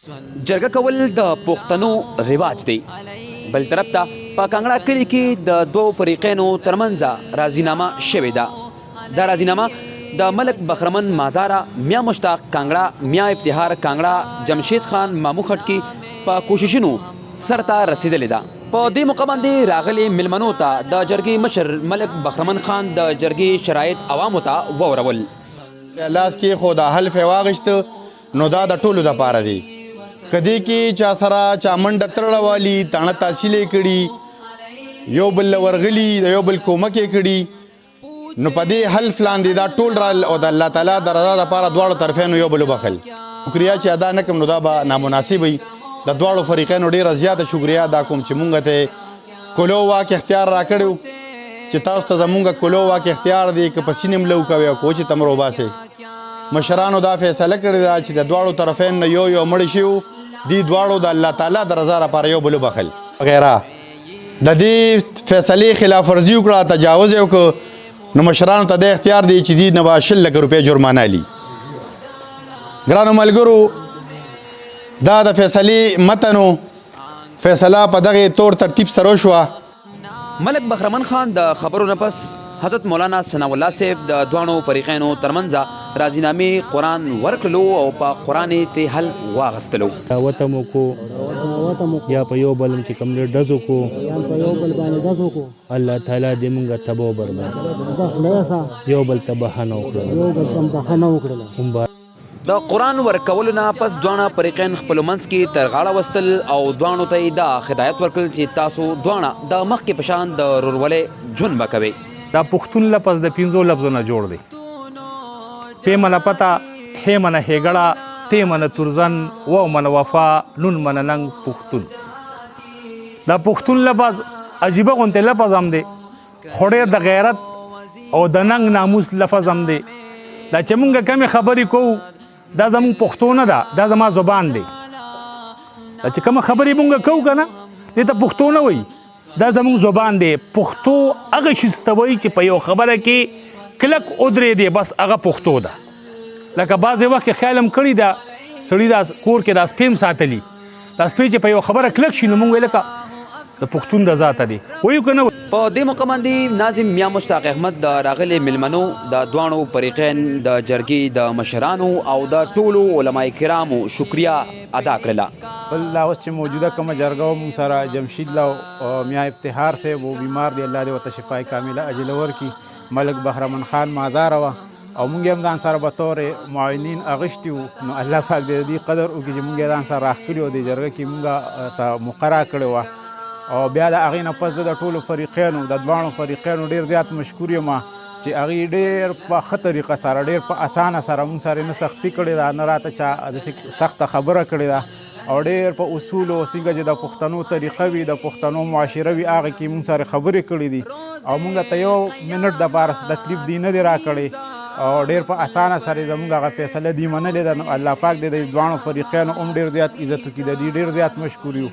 جرګه کول د پښتنو رواج دی. بل طرف ته په کانګړه کلي کې د دوو فریقینو ترمنځ راضینامه شوې ده. دا راضینامه د ملک بخرمن مازاره، میا مشتاق کانګړه، میا افتخار کانګړه، جمشید خان مامو خټکي په کوششونو سرته رسیدلې ده. په دې موقع باندې راغلي مېلمنو ته د جرګې مشر ملک بخرمن خان د جرګې شرایط عوامو ته وورول. لاس کې خو د حلف واغشت نو دا د ټولو دپاره دی. کدی کې چا سره چا منډه تړله والي تاڼه تحصیلې کړي، یو بل له ورغلي د یو بل کومک یې کړي، نو په دې حلف لاندې دا ټول رال او د الله تعالی د رضا دپاره دواړو طرفینو یو بل وبخل. شکریا چې ادا نه کړم نو دا به نامناسب وي. د دواړو فریقینو ډېره زیاته شکریا ادا کوم چې مونږ ته کلو واک اختیار راکړی و چې تاسو ته زمونږ کلو واک اختیار دی که په سینې م لو کوئ او که چې تم روباسئ. مشرانو دا فیصله کړې ده چې د دواړو طرفین نه یو یو مړی شي، دی دواړو د الله تعالی د رضا لپاره یو بل وبخل وغیره. د دې فیصلې خلاف ورزي وکړه، تجاوز یې وکړه، نو مشرانو ته د اختیار دی چې دی نه به 10 لکه روپۍ جرمانه لي. ګرانو ملګرو، دا د فیصلې متن و. فیصله په دغې طور ترتیب سره وشوه. ملک بخرمن خان د خبرو نه پس حضرت مولانا ثناء الله صاحب د دواړو فریقینو ترمنځ راضینامې قرآن ورکړلو او په قرآن یې ته حل واغستلو. وته مو کو یا په یو بل چې کوم ډزو کو، الله تعالی دې مونږ تبا برباد یو بل ته بهانه وکړله. د قرآن ورکولو نه پس دواړه فریقین خپلو منځ کې تر غاړه وستل او دواړو ته یې دا هدایت ورکړل چې تاسو دواړه د مخکې په شان د ورورولۍ ژوند به کوئ. دا پښتون لفظ د 5 لفظونو جوړ دی. پې منه پته، هې منه هېګړه، ته منه تورزن، و منه وفا، نون منه ننګ پښتون. دا پښتون لفظ عجیبه غونتی لفظ هم دی، خو ډېر د غیرت او د ننګ ناموس لفظ هم دی. دا چې مونږ کمې خبرې کوو دا زمونږ پښتو نه ده، دا زما زبان دی. دا چې کومه خبرې مونږ کوو که نه دې ته پښتو نه وایي، دا زمونږ زبان دی. پښتو هغه شي ته وایي چې په یو خبره کې کلک ودرېدې، بس هغه پښتو ده. لکه بعضې وخت کې خیال هم کړي ده سړي دا کور کې دا سپی هم ساتلي، دا سپی چې په یو خبره کلک شي نو مونږ ویل لکه د پښتون د ذاته دی، وایو که نه. په دې موقع باندې ناظم میا مشتاق احمد د راغلي مېلمنو د دواړو فریقین د جرګې د مشرانو او د ټولو علماء کرامو شکریا ادا کړله. بل لا اوس چې موجوده کومه جرګه وه مونږ سره جمشید له میا افتخار صاحب و بیمار دی، الله دې ورته شفای کامله عاجله ورکړي. ملک بخرمن خان مازاره وه او مونږ هم ځان سره به طور معاونین اغوښتي وو، نو الله پاک دې د دې قدر وکړي چې مونږ یې ځان سره راښکلي وو، دې جرګه کې مونږ ته مقرره کړې وه. او بیا د هغې نه پس زه د ټولو فریقینو د دواړو فریقینو ډېر زیات مشکور یم چې هغې ډېر په ښه طریقه سره، ډېر په اسانه سره مونږ سره نه سختي کړې ده، نه راته چا داسې سخته خبره کړې ده، او ډېر په اصولو څنګه چې د پښتنو طریقه وي، د پښتنو معاشره وي، هغې کې مونږ سره خبرې کړې دي، او مونږ ته یو منټ دپاره څه تکلیف دی نه دی راکړی، او ډېر په اسانه سره زمونږ هغه فیصله دی منلې ده. نو الله پاک دې د دواړو فریقینو هم ډېر زیات عزت وکړي، د دې ډېر زیات مشکور یو.